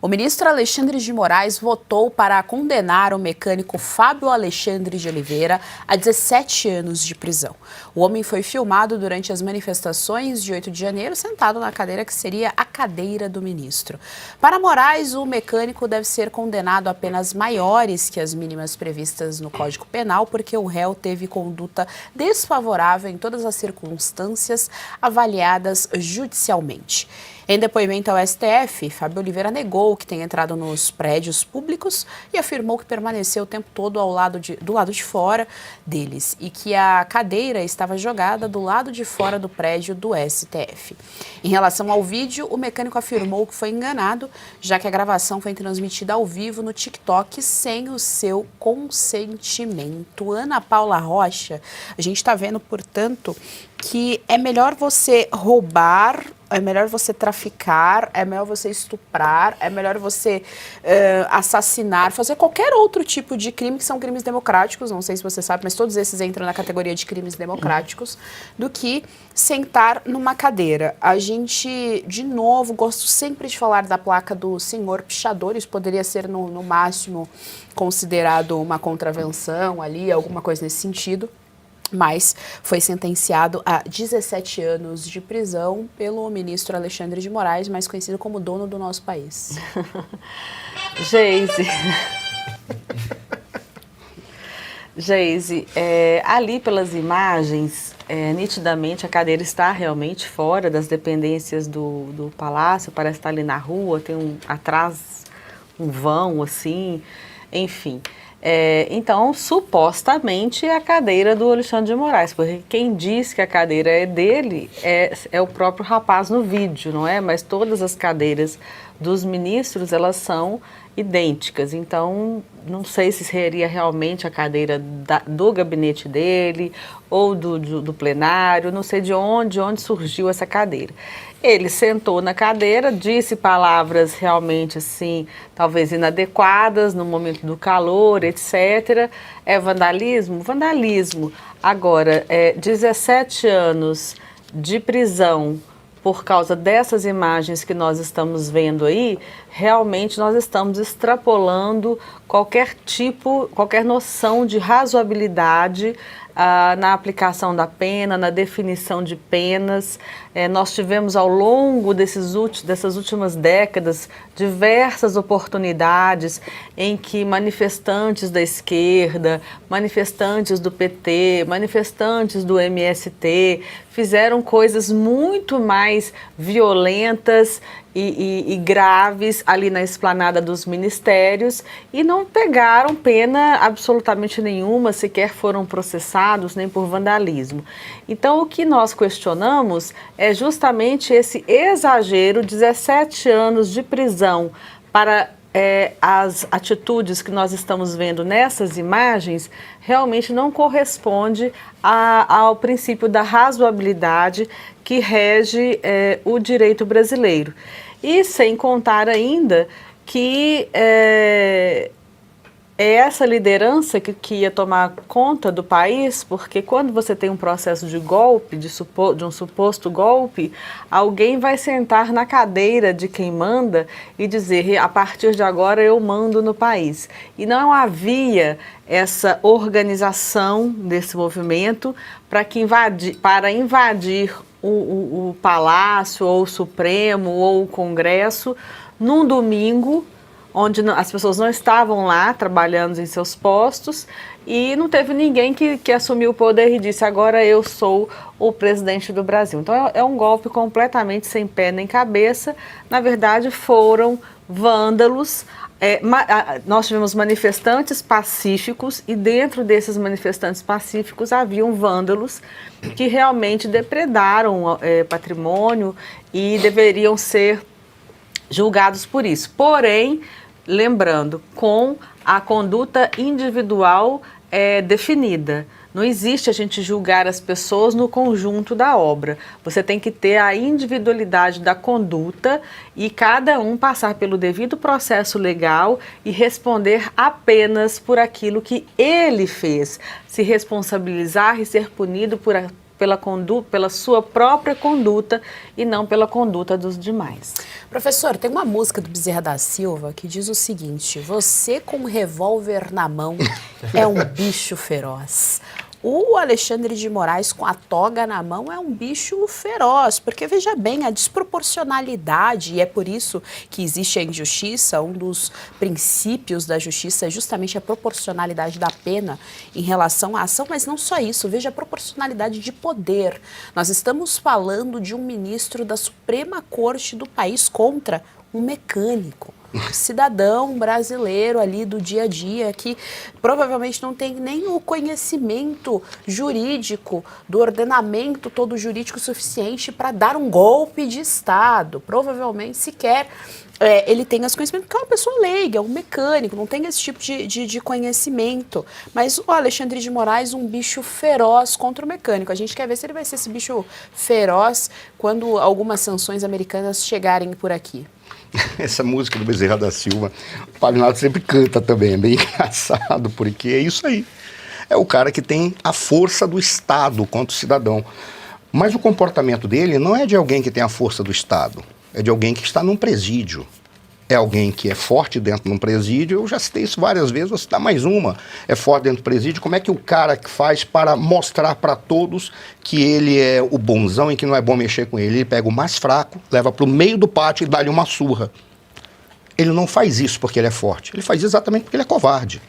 O ministro Alexandre de Moraes votou para condenar o mecânico Fábio Alexandre de Oliveira a 17 anos de prisão. O homem foi filmado durante as manifestações de 8 de janeiro, sentado na cadeira que seria a cadeira do ministro. Para Moraes, o mecânico deve ser condenado a penas maiores que as mínimas previstas no Código Penal, porque o réu teve conduta desfavorável em todas as circunstâncias avaliadas judicialmente. Em depoimento ao STF, Fábio Oliveira negou que tenha entrado nos prédios públicos e afirmou que permaneceu o tempo todo do lado de fora deles e que a cadeira estava jogada do lado de fora do prédio do STF. Em relação ao vídeo, o mecânico afirmou que foi enganado, já que a gravação foi transmitida ao vivo no TikTok sem o seu consentimento. Ana Paula Rocha, a gente está vendo, portanto, que é melhor você roubar, é melhor você traficar, é melhor você estuprar, é melhor você assassinar, fazer qualquer outro tipo de crime, que são crimes democráticos, não sei se você sabe, mas todos esses entram na categoria de crimes democráticos, do que sentar numa cadeira. A gente, de novo, gosto sempre de falar da placa do senhor pichador, isso poderia ser no máximo considerado uma contravenção ali, alguma coisa nesse sentido. Mas foi sentenciado a 17 anos de prisão pelo ministro Alexandre de Moraes, mais conhecido como dono do nosso país. Geise, ali pelas imagens, nitidamente a cadeira está realmente fora das dependências do palácio, parece estar ali na rua, tem atrás um vão assim, enfim. Então, supostamente é a cadeira do Alexandre de Moraes, porque quem diz que a cadeira é dele é o próprio rapaz no vídeo, não é? Mas todas as cadeiras dos ministros, elas são idênticas, então não sei se seria realmente a cadeira do gabinete dele ou do plenário, não sei de onde surgiu essa cadeira. Ele sentou na cadeira, disse palavras realmente assim, talvez inadequadas no momento do calor, etc. É vandalismo? Vandalismo. Agora, 17 anos de prisão por causa dessas imagens que nós estamos vendo aí, realmente nós estamos extrapolando qualquer noção de razoabilidade na aplicação da pena, na definição de penas. Nós tivemos ao longo dessas últimas décadas diversas oportunidades em que manifestantes da esquerda, manifestantes do PT, manifestantes do MST fizeram coisas muito mais violentas e graves ali na esplanada dos ministérios e não pegaram pena absolutamente nenhuma, sequer foram processados nem por vandalismo. Então, o que nós questionamos é justamente esse exagero, 17 anos de prisão para as atitudes que nós estamos vendo nessas imagens realmente não corresponde ao princípio da razoabilidade que rege o direito brasileiro. E sem contar ainda que é essa liderança que ia tomar conta do país, porque quando você tem um processo de golpe, de um suposto golpe, alguém vai sentar na cadeira de quem manda e dizer, a partir de agora eu mando no país. E não havia essa organização desse movimento para invadir o Palácio, ou o Supremo, ou o Congresso, num domingo, onde as pessoas não estavam lá trabalhando em seus postos e não teve ninguém que assumiu o poder e disse, agora eu sou o presidente do Brasil. Então é um golpe completamente sem pé nem cabeça. Na verdade, foram vândalos. Nós tivemos manifestantes pacíficos e dentro desses manifestantes pacíficos haviam vândalos que realmente depredaram patrimônio e deveriam ser julgados por isso. Porém, lembrando, com a conduta individual definida. Não existe a gente julgar as pessoas no conjunto da obra. Você tem que ter a individualidade da conduta e cada um passar pelo devido processo legal e responder apenas por aquilo que ele fez. Se responsabilizar e ser punido pela sua própria conduta e não pela conduta dos demais. Professor, tem uma música do Bezerra da Silva que diz o seguinte: você com um revólver na mão é um bicho feroz. O Alexandre de Moraes com a toga na mão é um bicho feroz, porque veja bem, a desproporcionalidade, e é por isso que existe a injustiça, um dos princípios da justiça é justamente a proporcionalidade da pena em relação à ação, mas não só isso, veja a proporcionalidade de poder. Nós estamos falando de um ministro da Suprema Corte do país contra um mecânico. Cidadão brasileiro ali do dia a dia que provavelmente não tem nem o conhecimento jurídico do ordenamento todo jurídico suficiente para dar um golpe de Estado. Provavelmente sequer ele tem esse conhecimento, porque é uma pessoa leiga, um mecânico, não tem esse tipo de conhecimento. Mas o Alexandre de Moraes, um bicho feroz contra o mecânico. A gente quer ver se ele vai ser esse bicho feroz quando algumas sanções americanas chegarem por aqui. Essa música do Bezerra da Silva, o Pavinato sempre canta também, é bem engraçado, porque é isso aí. É o cara que tem a força do Estado contra o cidadão. Mas o comportamento dele não é de alguém que tem a força do Estado, é de alguém que está num presídio. É alguém que é forte dentro de um presídio, eu já citei isso várias vezes, vou citar mais uma. É forte dentro do presídio, como é que o cara faz para mostrar para todos que ele é o bonzão e que não é bom mexer com ele? Ele pega o mais fraco, leva para o meio do pátio e dá-lhe uma surra. Ele não faz isso porque ele é forte, ele faz exatamente porque ele é covarde.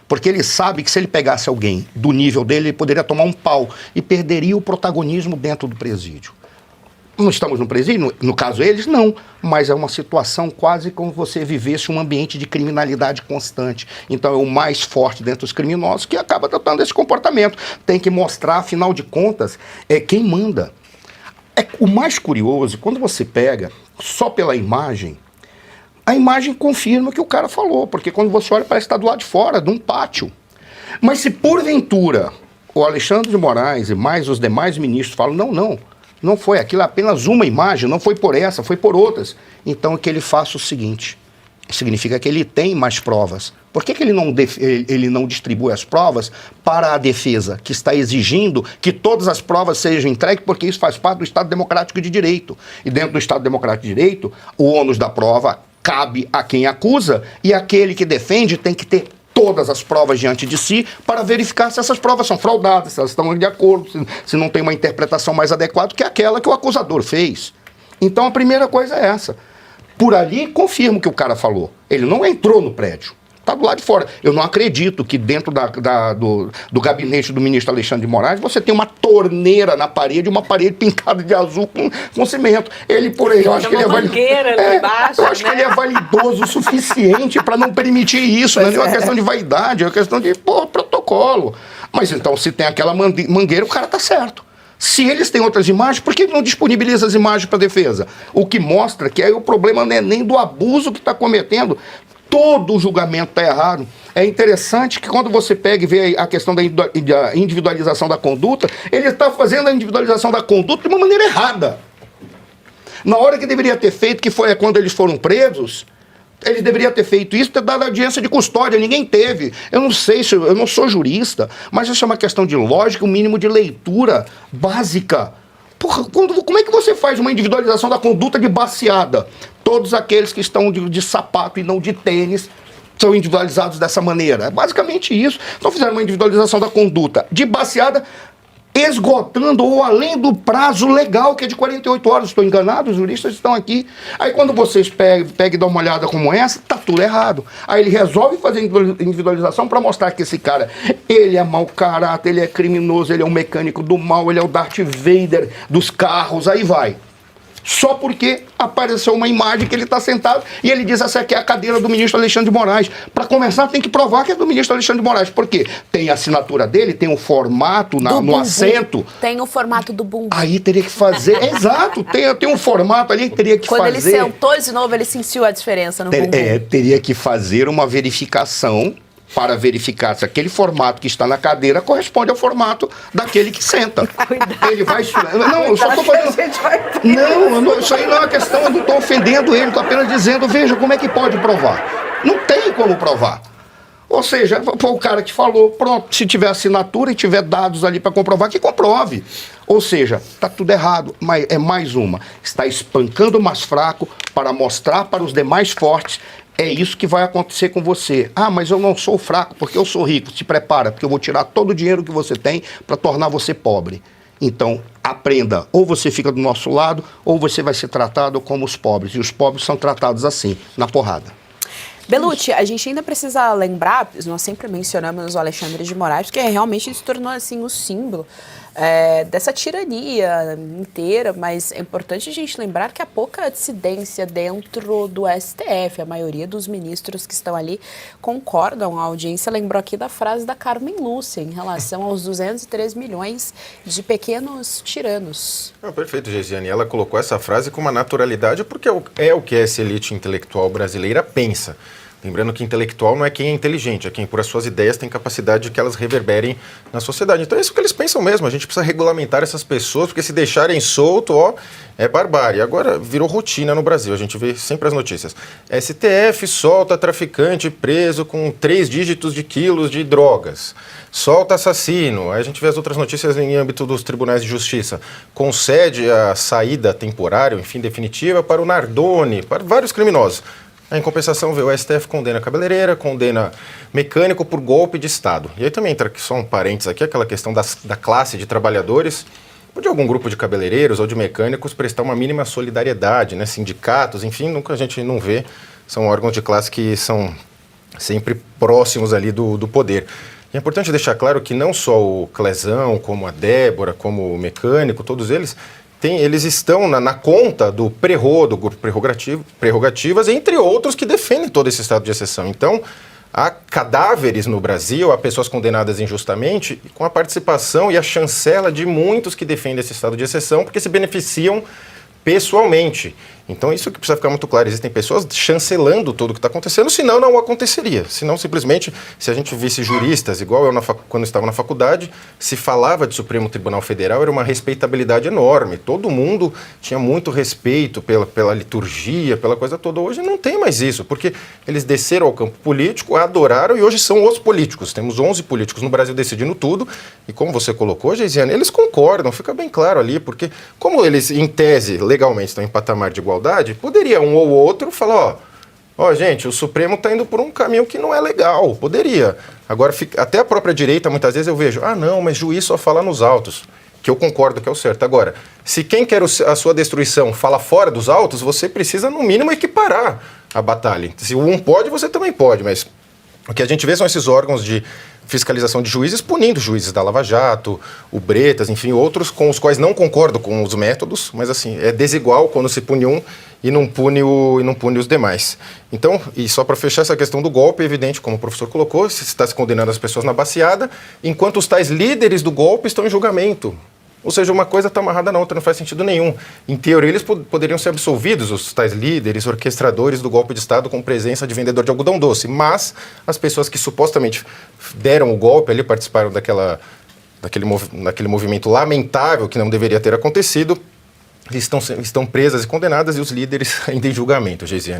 Porque ele sabe que se ele pegasse alguém do nível dele, ele poderia tomar um pau e perderia o protagonismo dentro do presídio. Não estamos no presídio, no caso eles, não. Mas é uma situação quase como você vivesse um ambiente de criminalidade constante. Então é o mais forte dentre os criminosos que acaba adotando esse comportamento. Tem que mostrar, afinal de contas, quem manda. O mais curioso, quando você pega só pela imagem, a imagem confirma o que o cara falou. Porque quando você olha, parece que está do lado de fora, de um pátio. Mas se porventura o Alexandre de Moraes e mais os demais ministros falam, não foi aquilo, apenas uma imagem, não foi por essa, foi por outras. Então que ele faça o seguinte, significa que ele tem mais provas. Por que ele não distribui as provas para a defesa, que está exigindo que todas as provas sejam entregues, porque isso faz parte do Estado Democrático de Direito. E dentro do Estado Democrático de Direito, o ônus da prova cabe a quem acusa e aquele que defende tem que ter todas as provas diante de si para verificar se essas provas são fraudadas, se elas estão de acordo, se não tem uma interpretação mais adequada que aquela que o acusador fez. Então a primeira coisa é essa. Por ali, confirmo o que o cara falou. Ele não entrou no prédio. Está do lado de fora. Eu não acredito que dentro do gabinete do ministro Alexandre de Moraes você tem uma torneira na parede, uma parede pintada de azul com cimento. Ele, por aí, eu acho que ele que ele é validoso o suficiente para não permitir isso. Não é uma questão de vaidade, é uma questão de protocolo. Mas então, se tem aquela mangueira, o cara está certo. Se eles têm outras imagens, por que ele não disponibiliza as imagens para a defesa? O que mostra que aí o problema não é nem do abuso que está cometendo. Todo o julgamento está errado. É interessante que quando você pega e vê a questão da individualização da conduta, ele está fazendo a individualização da conduta de uma maneira errada. Na hora que deveria ter feito, que foi quando eles foram presos, ele deveria ter feito isso, ter dado audiência de custódia, ninguém teve. Eu não sei, eu não sou jurista, mas isso é uma questão de lógica, um mínimo de leitura básica. Porra, como é que você faz uma individualização da conduta de baseada? Todos aqueles que estão de sapato e não de tênis são individualizados dessa maneira. É basicamente isso. Então fizeram uma individualização da conduta de baseada, esgotando ou além do prazo legal, que é de 48 horas. Estou enganado, os juristas estão aqui. Aí quando vocês pegam e dão uma olhada como essa, tá tudo errado. Aí ele resolve fazer individualização para mostrar que esse cara, ele é mau caráter, ele é criminoso, ele é um mecânico do mal, ele é o Darth Vader dos carros, aí vai. Só porque apareceu uma imagem que ele está sentado e ele diz essa aqui é a cadeira do ministro Alexandre de Moraes. Para começar, tem que provar que é do ministro Alexandre de Moraes. Por quê? Tem a assinatura dele, tem o formato no assento. Tem o formato do bumbum. Aí teria que fazer, exato, tem um formato ali que teria que fazer. Quando ele sentou de novo, ele sentiu a diferença no bumbum. Teria que fazer uma verificação para verificar se aquele formato que está na cadeira corresponde ao formato daquele que senta. Cuidado. Ele vai... Não, eu só estou fazendo... Não, isso aí não é uma questão, eu não estou ofendendo ele, estou apenas dizendo, veja como é que pode provar. Não tem como provar. Ou seja, foi o cara que falou, pronto, se tiver assinatura e tiver dados ali para comprovar, que comprove. Ou seja, está tudo errado, mas é mais uma. Está espancando o mais fraco para mostrar para os demais fortes. É isso que vai acontecer com você. Ah, mas eu não sou fraco porque eu sou rico. Se prepara, porque eu vou tirar todo o dinheiro que você tem para tornar você pobre. Então, aprenda. Ou você fica do nosso lado, ou você vai ser tratado como os pobres. E os pobres são tratados assim, na porrada. Belucci, a gente ainda precisa lembrar, nós sempre mencionamos o Alexandre de Moraes, porque realmente ele se tornou assim o símbolo dessa tirania inteira, mas é importante a gente lembrar que há pouca dissidência dentro do STF, a maioria dos ministros que estão ali concordam. A audiência lembrou aqui da frase da Carmen Lúcia em relação aos 203 milhões de pequenos tiranos. Perfeito, Geisiane. Ela colocou essa frase com uma naturalidade porque é o que essa elite intelectual brasileira pensa. Lembrando que intelectual não é quem é inteligente, é quem por as suas ideias tem capacidade de que elas reverberem na sociedade. Então é isso que eles pensam mesmo, a gente precisa regulamentar essas pessoas, porque se deixarem solto, é barbárie. Agora virou rotina no Brasil, a gente vê sempre as notícias. STF solta traficante preso com 3 dígitos de quilos de drogas. Solta assassino. Aí a gente vê as outras notícias em âmbito dos tribunais de justiça. Concede a saída temporária, enfim, definitiva, para o Nardoni, para vários criminosos. Em compensação, o STF condena cabeleireira, condena mecânico por golpe de Estado. E aí também entra só um parênteses aqui, aquela questão da classe de trabalhadores, ou de algum grupo de cabeleireiros ou de mecânicos prestar uma mínima solidariedade, né? Sindicatos, enfim, nunca a gente não vê. São órgãos de classe que são sempre próximos ali do poder. E é importante deixar claro que não só o Clezão, como a Débora, como o mecânico, todos eles estão na conta do Prerro, do grupo Prerrogativas, entre outros que defendem todo esse estado de exceção. Então, há cadáveres no Brasil, há pessoas condenadas injustamente, com a participação e a chancela de muitos que defendem esse estado de exceção, porque se beneficiam pessoalmente. Então, isso que precisa ficar muito claro. Existem pessoas chancelando tudo o que está acontecendo, senão não aconteceria. Senão, simplesmente, se a gente visse juristas, igual eu quando estava na faculdade, se falava de Supremo Tribunal Federal, era uma respeitabilidade enorme. Todo mundo tinha muito respeito pela liturgia, pela coisa toda. Hoje não tem mais isso, porque eles desceram ao campo político, adoraram e hoje são os políticos. Temos 11 políticos no Brasil decidindo tudo. E como você colocou, Geisiane, eles concordam, fica bem claro ali, porque como eles, em tese, legalmente estão em patamar de igualdade, poderia um ou outro falar, ó, gente, o Supremo está indo por um caminho que não é legal, poderia. Agora, até a própria direita, muitas vezes eu vejo, não, mas juiz só fala nos autos, que eu concordo que é o certo. Agora, se quem quer a sua destruição fala fora dos autos, você precisa, no mínimo, equiparar a batalha. Se um pode, você também pode, mas o que a gente vê são esses órgãos de fiscalização de juízes punindo juízes da Lava Jato, o Bretas, enfim, outros com os quais não concordo com os métodos, mas assim, é desigual quando se pune um e não pune os demais. Então, e só para fechar essa questão do golpe, é evidente, como o professor colocou, se está se condenando as pessoas na baciada, enquanto os tais líderes do golpe estão em julgamento. Ou seja, uma coisa está amarrada na outra, não faz sentido nenhum. Em teoria, eles poderiam ser absolvidos, os tais líderes, orquestradores do golpe de Estado com presença de vendedor de algodão doce. Mas as pessoas que supostamente deram o golpe ali, participaram daquele movimento lamentável que não deveria ter acontecido, estão presas e condenadas e os líderes ainda em julgamento, Geisiane.